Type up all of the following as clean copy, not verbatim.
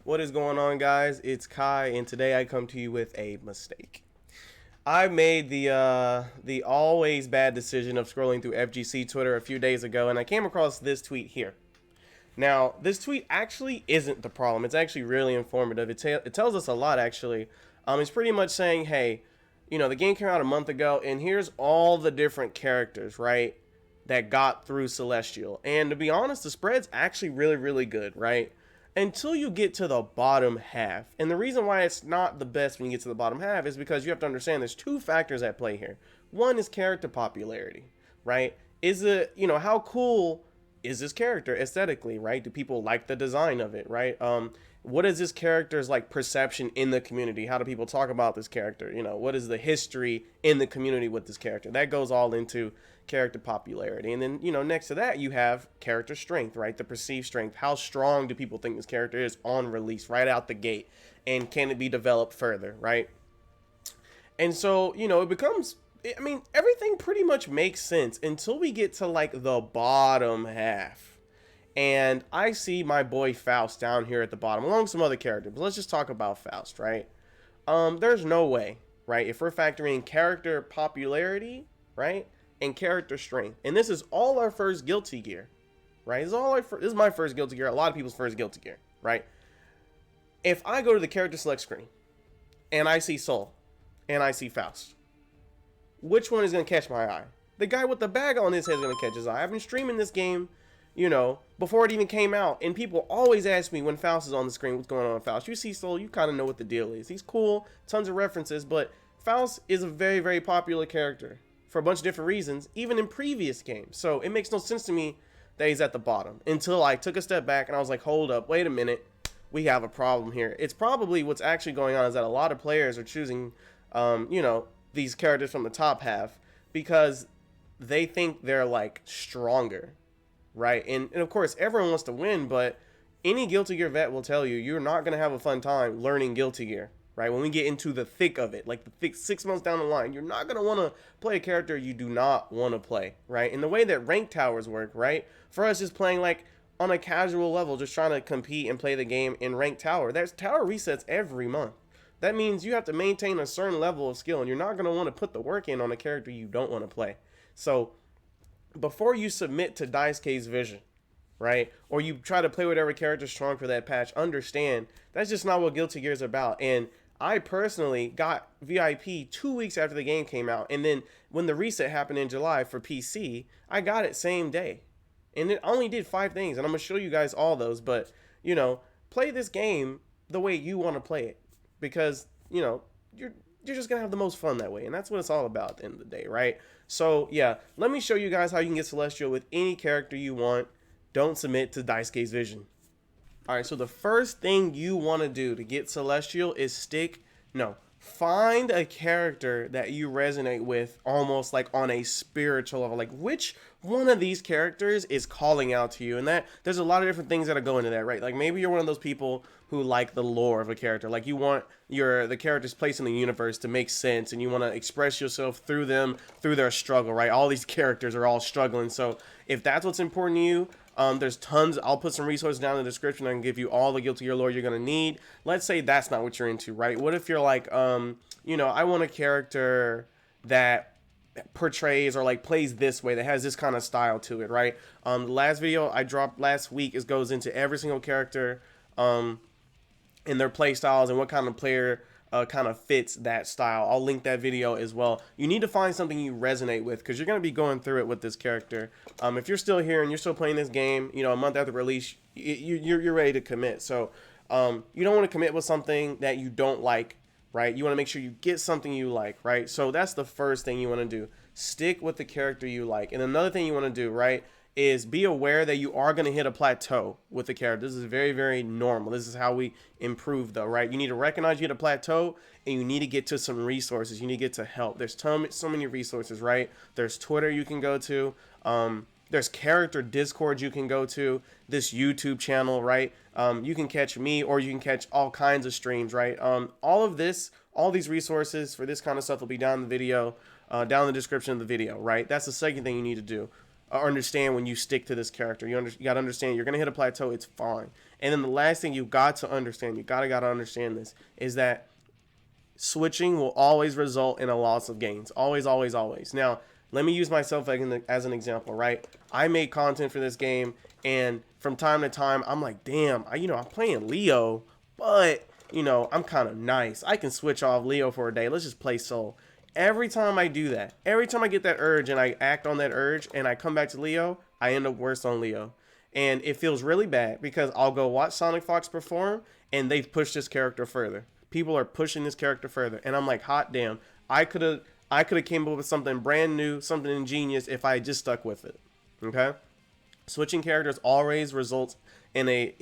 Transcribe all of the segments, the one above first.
What is going on, guys? It's Kai, and today I come to you with a mistake. I made the always bad decision of scrolling through FGC Twitter a few days ago, and I came across this tweet here. Now, this tweet actually isn't the problem. It's actually really informative. It tells us a lot, actually. It's pretty much saying, hey, the game came out a month ago, and here's all the different characters, right, that got through Celestial. And to be honest, the spread's actually really, really good, right? Until you get to the bottom half. And the reason why it's not the best when you get to the bottom half is because you have to understand there's two factors at play here. One is character popularity, right? Is it, how cool is this character aesthetically, right? Do people like the design of it, right? What is this character's like perception in the community? How do people talk about this character? What is the history in the community with this character? That goes all into character popularity. And then, next to that, you have character strength, right? The perceived strength. How strong do people think this character is on release, right out the gate? And can it be developed further, right? And so, it becomes, everything pretty much makes sense until we get to like the bottom half. And I see my boy Faust down here at the bottom, along with some other characters. But let's just talk about Faust, right? There's no way, right? If we're factoring character popularity, right, and character strength, and this is all our first Guilty Gear, right? This is my first Guilty Gear. A lot of people's first Guilty Gear, right? If I go to the character select screen, and I see Soul, and I see Faust, which one is gonna catch my eye? The guy with the bag on his head is gonna catch his eye. I've been streaming this game, before it even came out, and people always ask me when Faust is on the screen, what's going on with Faust? You see Soul, you kind of know what the deal is. He's cool, tons of references, but Faust is a very, very popular character for a bunch of different reasons, even in previous games. So it makes no sense to me that he's at the bottom until I took a step back and I was like, hold up, wait a minute, we have a problem here. It's probably what's actually going on is that a lot of players are choosing, these characters from the top half because they think they're like stronger. Right, and of course everyone wants to win, but any Guilty Gear vet will tell you you're not gonna have a fun time learning Guilty Gear. Right, when we get into the thick of it, like the thick 6 months down the line, you're not gonna want to play a character you do not want to play. Right, and the way that rank towers work, right, for us just playing like on a casual level, just trying to compete and play the game in ranked tower. There's tower resets every month. That means you have to maintain a certain level of skill, and you're not gonna want to put the work in on a character you don't want to play. So before you submit to Daisuke's Vision, right, or you try to play whatever character strong for that patch, understand that's just not what Guilty Gear is about. And I personally got VIP 2 weeks after the game came out, and then when the reset happened in July for PC, I got it same day, and it only did 5 things, and I'm gonna show you guys all those. But play this game the way you want to play it, because you're just gonna have the most fun that way, and that's what it's all about at the end of the day, right? So yeah, let me show you guys how you can get Celestial with any character you want. Don't submit to Daisuke's Vision. All right, so the first thing you want to do to get Celestial is find a character that you resonate with almost like on a spiritual level. Like, which one of these characters is calling out to you? And that there's a lot of different things that go into that, right? Like maybe you're one of those people who like the lore of a character. Like you want the character's place in the universe to make sense, and you want to express yourself through them, through their struggle, right? All these characters are all struggling. So if that's what's important to you, there's tons. I'll put some resources down in the description. I can give you all the Guilty Gear lore you're gonna need. Let's say that's not what you're into, right? What if you're like, I want a character that portrays or like plays this way, that has this kind of style to it, right? The last video I dropped last week goes into every single character, and their play styles and what kind of player kind of fits that style. I'll link that video as well. You need to find something you resonate with, because you're going to be going through it with this character. If you're still here and you're still playing this game, a month after release, you're ready to commit. So you don't want to commit with something that you don't like, right? You want to make sure you get something you like, right? So that's the first thing you want to do. Stick with the character you like. And another thing you want to do, right, is be aware that you are going to hit a plateau with the character. This is very, very normal. This is how we improve, though, right? You need to recognize you hit a plateau, and you need to get to some resources. You need to get to help. There's so many resources, right? There's Twitter you can go to. There's character Discord you can go to. This YouTube channel, right? You can catch me, or you can catch all kinds of streams, right? All these resources for this kind of stuff will be down in the video, down in the description of the video, right? That's the second thing you need to do. understand when you stick to this character. You got to understand you're going to hit a plateau. It's fine. And then the last thing you got to understand, you got to understand this, is that switching will always result in a loss of gains. Always, always, always. Now, let me use myself as an example, right? I make content for this game, and from time to time, I'm like, damn, I'm playing Leo, but, I'm kind of nice. I can switch off Leo for a day. Let's just play Soul. Every time I do that, every time I get that urge and I act on that urge and I come back to Leo, I end up worse on Leo. And it feels really bad because I'll go watch Sonic Fox perform and they've pushed this character further. People are pushing this character further. And I'm like, hot damn, I could have came up with something brand new, something ingenious if I had just stuck with it. Okay? Switching characters always results in a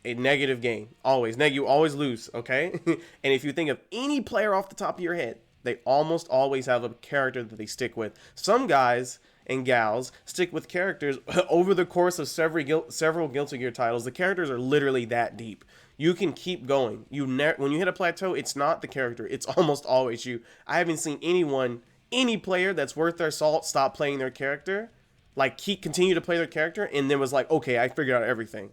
negative game. Always. You always lose, okay? And if you think of any player off the top of your head, they almost always have a character that they stick with. Some guys and gals stick with characters over the course of several Guilty Gear titles. The characters are literally that deep. You can keep going. When you hit a plateau, it's not the character. It's almost always you. I haven't seen any player that's worth their salt stop playing their character, continue to play their character, and then was like, okay, I figured out everything.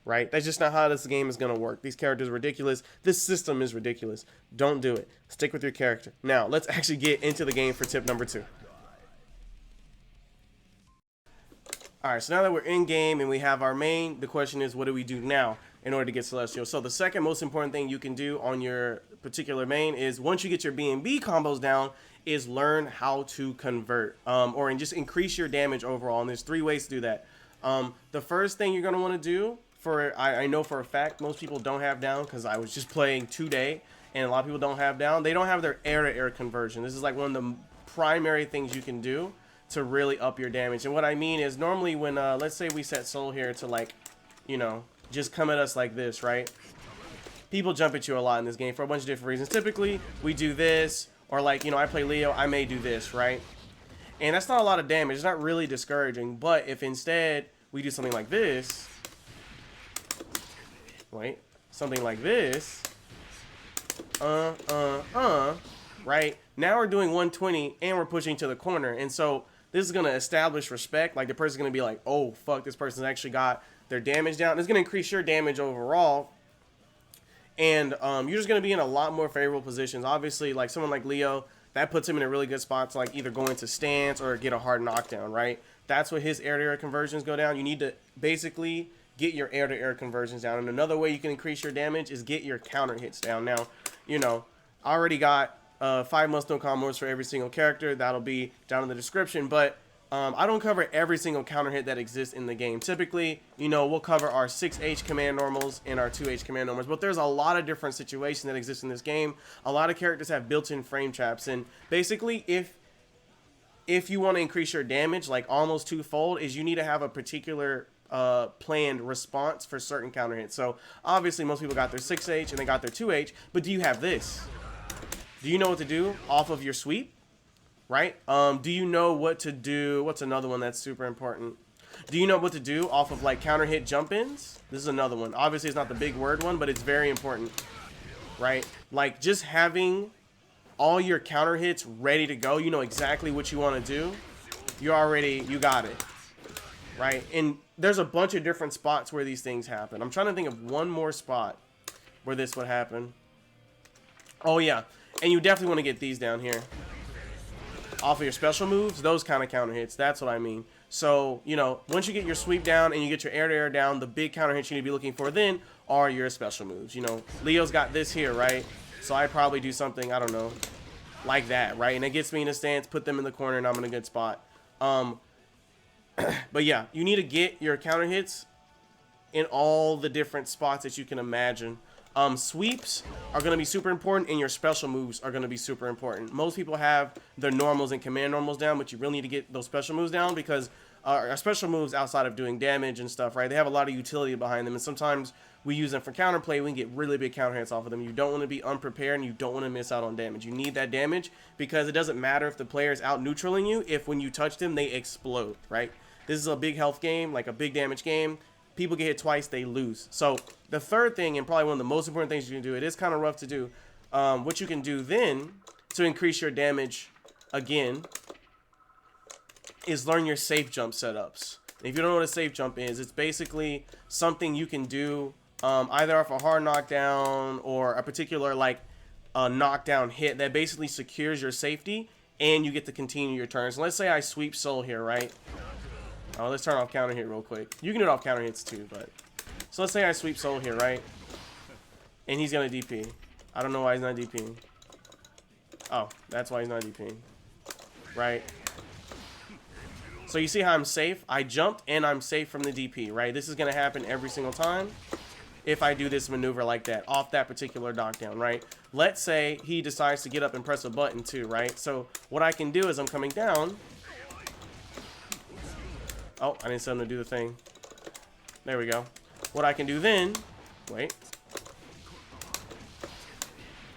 Right? That's just not how this game is going to work. These characters are ridiculous. This system is ridiculous. Don't do it. Stick with your character. Now, let's actually get into the game for tip number 2. Alright, so now that we're in game and we have our main, the question is, what do we do now in order to get Celestial? So the second most important thing you can do on your particular main is, once you get your B&B combos down, is learn how to convert and just increase your damage overall. And there's 3 ways to do that. The first thing you're going to want to do, I know for a fact most people don't have down, because I was just playing today and a lot of people don't have down. They don't have their air-to-air conversion. This is like one of the primary things you can do to really up your damage. And what I mean is, normally when let's say we set Soul here to just come at us like this, right? People jump at you a lot in this game for a bunch of different reasons. Typically we do this, or I play Leo, I may do this, right? And that's not a lot of damage. It's not really discouraging. But if instead we do something like this, right? Something like this. Right? Now we're doing 120 and we're pushing to the corner. And so this is going to establish respect. Like, the person's going to be like, oh, fuck, this person's actually got their damage down. It's going to increase your damage overall. And you're just going to be in a lot more favorable positions. Obviously, like someone like Leo, that puts him in a really good spot to either go into stance or get a hard knockdown, right? That's what his air-to-air conversions go down. You need to basically get your air-to-air conversions down. And another way you can increase your damage is get your counter hits down. Now, I already got 5 must-know combos for every single character. That'll be down in the description. But I don't cover every single counter hit that exists in the game. Typically, we'll cover our 6H command normals and our 2H command normals. But there's a lot of different situations that exist in this game. A lot of characters have built-in frame traps. And basically, if you want to increase your damage almost twofold, is you need to have a particular planned response for certain counter hits. So obviously most people got their 6H and they got their 2H, but do you have this? Do you know what to do off of your sweep? Right? Do you know what to do? What's another one that's super important? Do you know what to do off of counter hit jump ins? This is another one. Obviously it's not the big word one, but it's very important. Right? Just having all your counter hits ready to go. You know exactly what you want to do. You got it. Right? And there's a bunch of different spots where these things happen. I'm trying to think of one more spot where this would happen. Oh yeah, and you definitely want to get these down here off of your special moves, those kind of counter hits. That's what I mean. So once you get your sweep down and you get your air-to-air down, the big counter hits you need to be looking for then are your special moves. Leo's got this here, right? So I probably do something, I don't know, like that, right? And it gets me in a stance, put them in the corner, and I'm in a good spot. But yeah, you need to get your counter hits in all the different spots that you can imagine. Sweeps are going to be super important, and your special moves are going to be super important. Most people have their normals and command normals down, but you really need to get those special moves down, because our special moves, outside of doing damage and stuff, right, they have a lot of utility behind them, and sometimes we use them for counterplay. We can get really big counter hits off of them. You don't want to be unprepared, and you don't want to miss out on damage. You need that damage, because it doesn't matter if the player is out neutraling you. If when you touch them, they explode, right? This is a big health game, like a big damage game. People get hit twice, they lose. So the third thing, and probably one of the most important things you can do, it is kind of rough to do, what you can do then to increase your damage again is learn your safe jump setups. If you don't know what a safe jump is, it's basically something you can do either off a hard knockdown or a particular like knockdown hit that basically secures your safety and you get to continue your turns. Let's say I sweep soul here, right? Oh, let's turn off counter hit real quick. You can do it off counter hits too, but so let's say I sweep soul here, right? And he's gonna DP. I don't know why he's not DPing. Oh, that's why he's not DPing. Right? So you see how I'm safe? I jumped and I'm safe from the DP, right? This is going to happen every single time if I do this maneuver like that, off that particular knockdown, right? Let's say he decides to get up and press a button too, right? So what I can do is I'm coming down. Oh, I didn't set him to do the thing. There we go. What I can do then, wait,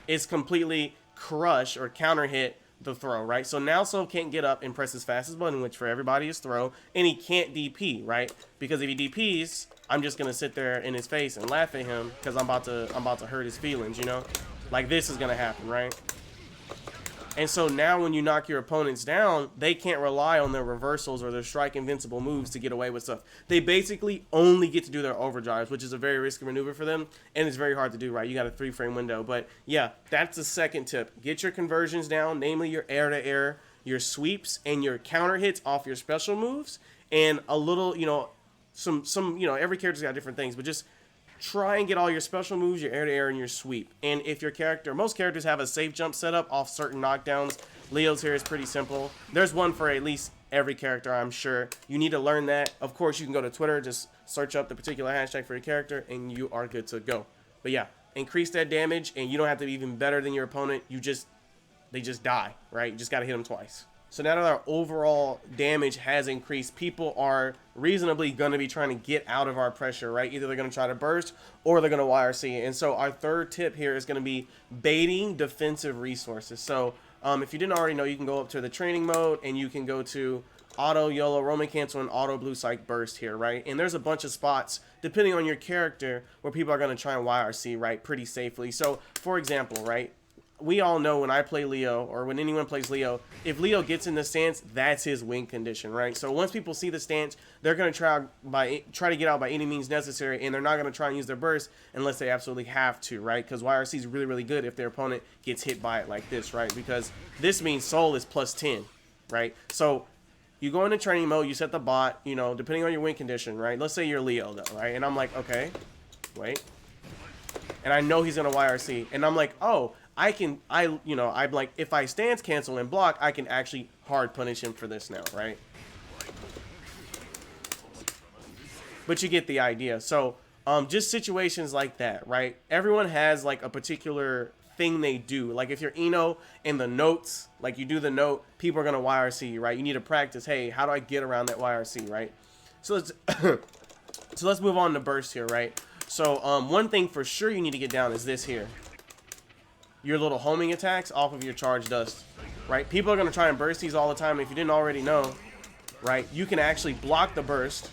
is completely crush or counter hit the throw, right? So now Soul can't get up and press his fastest button, which for everybody is throw, and he can't DP, right? Because if he DPs, I'm just gonna sit there in his face and laugh at him because I'm about to hurt his feelings, you know? Like this is gonna happen, right? And so now when you knock your opponents down, they can't rely on their reversals or their strike invincible moves to get away with stuff. They basically only get to do their overdrives, which is a very risky maneuver for them, and it's very hard to do, right? You got a 3-frame window. But yeah, that's the second tip. Get your conversions down, namely your air-to-air, your sweeps, and your counter hits off your special moves, and a little, you know, some you know, every character's got different things, but just try and get all your special moves, your air-to-air, and your sweep. And if your character, most characters have a safe jump set up off certain knockdowns. Leo's here is pretty simple. There's one for at least every character, I'm sure. You need to learn that. Of course, you can go to Twitter, just search up the particular hashtag for your character, and you are good to go. But yeah, increase that damage, and you don't have to be even better than your opponent. They just die, right? You just got to hit them twice. So now that our overall damage has increased, people are reasonably going to be trying to get out of our pressure, right? Either they're going to try to burst or they're going to YRC. And so our third tip here is going to be baiting defensive resources. So if you didn't already know, you can go up to the training mode and you can go to auto YOLO, Roman cancel, and auto blue psych burst here, right? And there's a bunch of spots, depending on your character, where people are going to try and YRC, right, pretty safely. So for example, right, we all know when I play Leo, or when anyone plays Leo, if Leo gets in the stance, that's his win condition, right? So once people see the stance, they're going to try to get out by any means necessary, and they're not going to try and use their burst unless they absolutely have to, right? Because YRC is really, really good if their opponent gets hit by it like this, right? Because this means Soul is plus 10, right? So you go into training mode, you set the bot, you know, depending on your win condition, right? Let's say you're Leo, though, right? And I'm like, okay, wait. And I know he's going to YRC, and I'm like, oh, I'm like, if I stance cancel and block, I can actually hard punish him for this now, right? But you get the idea. So, just situations like that, right? Everyone has like a particular thing they do. Like if you're Eno and the notes, like you do the note, people are gonna YRC you, right? You need to practice. Hey, how do I get around that YRC, right? So let's let's move on to burst here, right? So one thing for sure you need to get down is this here. Your little homing attacks off of your charge dust, right? People are going to try and burst these all the time. If you didn't already know, right, you can actually block the burst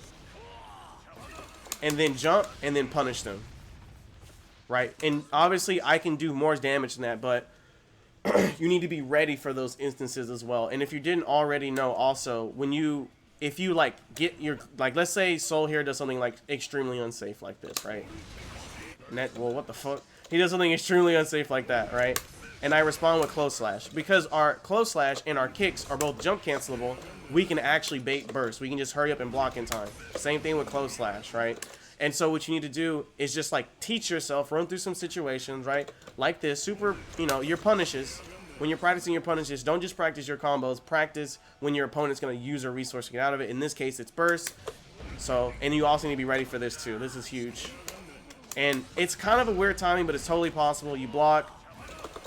and then jump and then punish them, right? And obviously I can do more damage than that, but you need to be ready for those instances as well. And if you didn't already know also, if you like get your, like let's say Soul here does something like extremely unsafe like this, right? And that, well, what the fuck? He does something extremely unsafe like that, right? And I respond with close slash. Because our close slash and our kicks are both jump cancelable, we can actually bait burst. We can just hurry up and block in time. Same thing with close slash, right? And so what you need to do is just like teach yourself, run through some situations, right? Like this, super, you know, your punishes. When you're practicing your punishes, don't just practice your combos. Practice when your opponent's going to use a resource to get out of it. In this case, it's burst. So, and you also need to be ready for this too. This is huge. And it's kind of a weird timing, but it's totally possible. You block,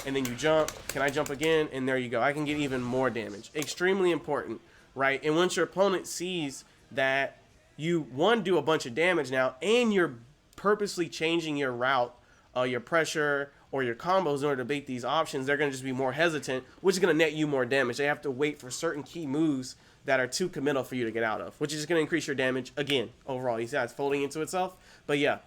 and then you jump. Can I jump again? And there you go. I can get even more damage. Extremely important, right? And once your opponent sees that you, one, do a bunch of damage now, and you're purposely changing your route, your pressure, or your combos in order to bait these options, they're going to just be more hesitant, which is going to net you more damage. They have to wait for certain key moves that are too committal for you to get out of, which is just going to increase your damage, again, overall. You see how it's folding into itself? But yeah.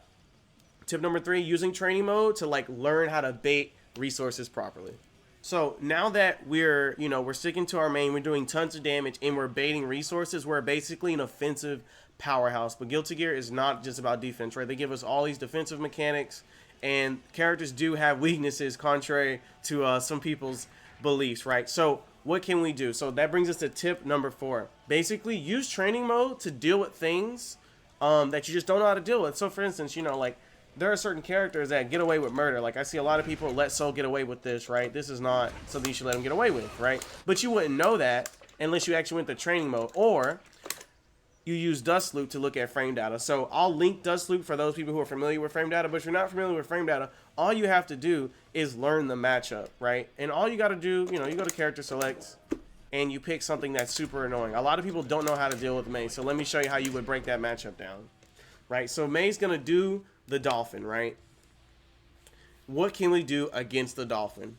Tip number 3, using training mode to like learn how to bait resources properly. So now that we're sticking to our main, we're doing tons of damage and we're baiting resources, we're basically an offensive powerhouse. But Guilty Gear is not just about defense, right? They give us all these defensive mechanics, and characters do have weaknesses, contrary to some people's beliefs, right? So what can we do? So that brings us to tip number 4. Basically, use training mode to deal with things that you just don't know how to deal with. So for instance, like there are certain characters that get away with murder. Like I see a lot of people let Soul get away with this, right? This is not something you should let him get away with, right? But you wouldn't know that unless you actually went to training mode, or you use Dust Loop to look at frame data. So I'll link Dust Loop for those people who are familiar with frame data, but if you're not familiar with frame data, all you have to do is learn the matchup, right? And all you got to do, you go to character select and you pick something that's super annoying. A lot of people don't know how to deal with Mei, so let me show you how you would break that matchup down, right? So Mei's going to do the dolphin, right? What can we do against the dolphin?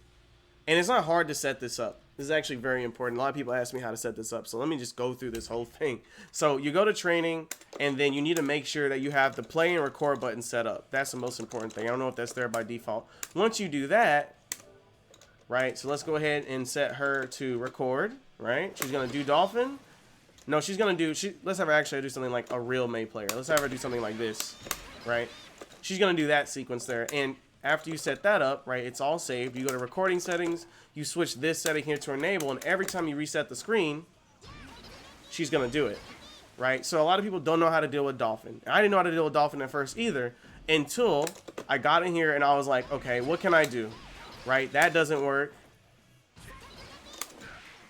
And it's not hard to set this up. This is actually very important. A lot of people ask me how to set this up, so let me just go through this whole thing. So you go to training, and then you need to make sure that you have the play and record button set up. That's the most important thing. I don't know if that's there by default. Once you do that, right, so let's go ahead and set her to record, right? She's going to do dolphin. No, she's going to do, let's have her actually do something like a real Mei player. Let's have her do something like this, right? She's going to do that sequence there. And after you set that up, right, it's all saved. You go to recording settings, you switch this setting here to enable, and every time you reset the screen, she's going to do it, right? So a lot of people don't know how to deal with dolphin. I didn't know how to deal with dolphin at first either until I got in here and I was like, okay, what can I do, right? That doesn't work.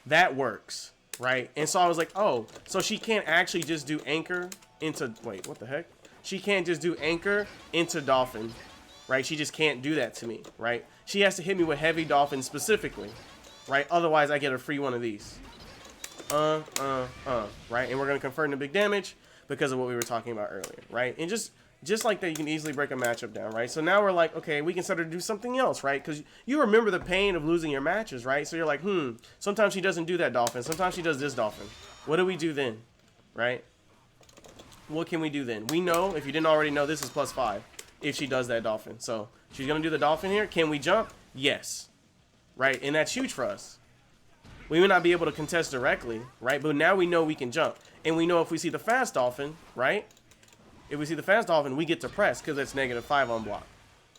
That works, right? And so I was like, oh, so she can't actually just do anchor into, wait, what the heck? She can't just do anchor into dolphin, right? She just can't do that to me, right? She has to hit me with heavy dolphin specifically, right? Otherwise, I get a free one of these. Right? And we're going to convert into big damage because of what we were talking about earlier, right? And just like that, you can easily break a matchup down, right? So now we're like, okay, we can start to do something else, right? Because you remember the pain of losing your matches, right? So you're like, sometimes she doesn't do that dolphin. Sometimes she does this dolphin. What do we do then, right? What can we do then? We know, if you didn't already know, this is +5 if she does that dolphin. So she's going to do the dolphin here. Can we jump? Yes. Right? And that's huge for us. We may not be able to contest directly, right? But now we know we can jump. And we know if we see the fast dolphin, right? If we see the fast dolphin, we get to press because it's -5 on block,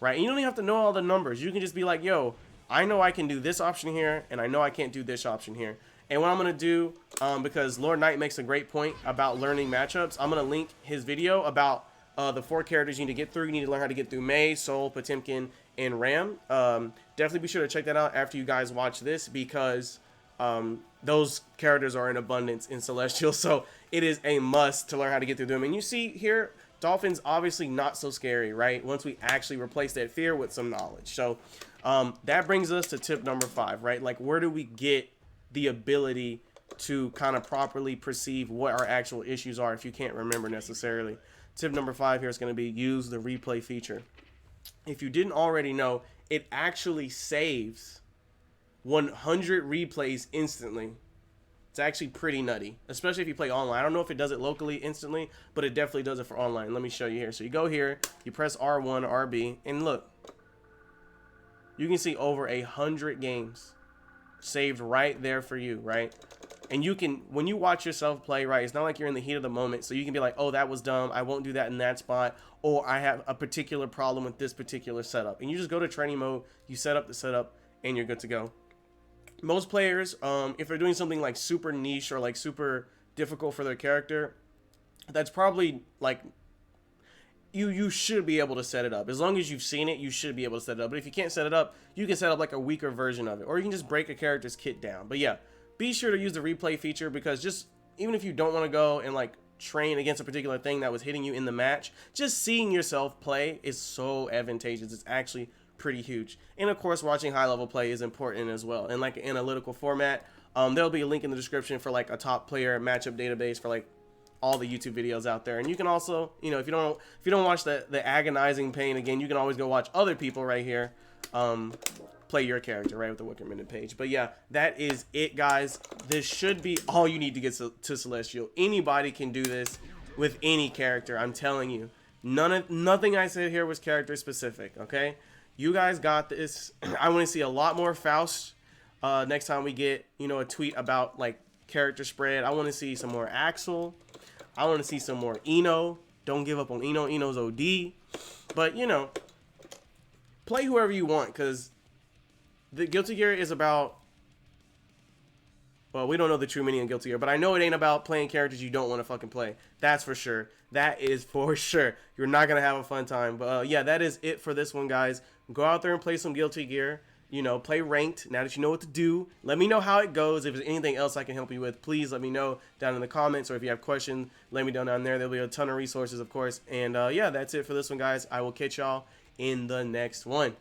right? And you don't even have to know all the numbers. You can just be like, yo, I know I can do this option here, and I know I can't do this option here. And what I'm going to do, because Lord Knight makes a great point about learning matchups, I'm going to link his video about the 4 characters you need to get through. You need to learn how to get through Mei, Soul, Potemkin, and Ram. Definitely be sure to check that out after you guys watch this, because those characters are in abundance in Celestial. So it is a must to learn how to get through them. And you see here, Dolphin's obviously not so scary, right? Once we actually replace that fear with some knowledge. So that brings us to tip number 5, right? Like, where do we get the ability to kind of properly perceive what our actual issues are if you can't remember necessarily? Tip number 5 here is going to be use the replay feature. If you didn't already know, it actually saves 100 replays instantly. It's actually pretty nutty, especially if you play online. I don't know if it does it locally instantly, but it definitely does it for online. Let me show you here. So you go here, you press R1, RB, and look, you can see over 100 games saved right there for you, right? And you can, when you watch yourself play, right, it's not like you're in the heat of the moment, so you can be like, oh, that was dumb, I won't do that in that spot, or I have a particular problem with this particular setup. And you just go to training mode, you set up the setup, and you're good to go. Most players, if they're doing something like super niche or like super difficult for their character, that's probably like, you should be able to set it up. As long as you've seen it, you should be able to set it up. But if you can't set it up, you can set up like a weaker version of it, or you can just break a character's kit down. But yeah, be sure to use the replay feature, because just even if you don't want to go and like train against a particular thing that was hitting you in the match, just seeing yourself play is so advantageous. It's actually pretty huge. And of course, watching high level play is important as well. And like an analytical format, there'll be a link in the description for like a top player matchup database for like all the YouTube videos out there. And you can also, if you don't watch the agonizing pain again, you can always go watch other people right here play your character, right, with the Wicker Minute page. But yeah, that is it, guys. This should be all you need to get to Celestial. Anybody can do this with any character, I'm telling you. Nothing I said here was character specific, okay? You guys got this. I want to see a lot more Faust Next time we get, you know, a tweet about like character spread, I want to see some more Axel. I want to see some more Eno. Don't give up on Eno. Eno's OD. But, you know, play whoever you want, because the Guilty Gear is about, well, we don't know the true meaning of Guilty Gear, but I know it ain't about playing characters you don't want to fucking play. That's for sure. That is for sure. You're not going to have a fun time. But yeah, that is it for this one, guys. Go out there and play some Guilty Gear. You know, play ranked now that you know what to do. Let me know how it goes. If there's anything else I can help you with, please let me know down in the comments. Or if you have questions, let me know down there. There'll be a ton of resources, of course. And yeah, that's it for this one, guys. I will catch y'all in the next one.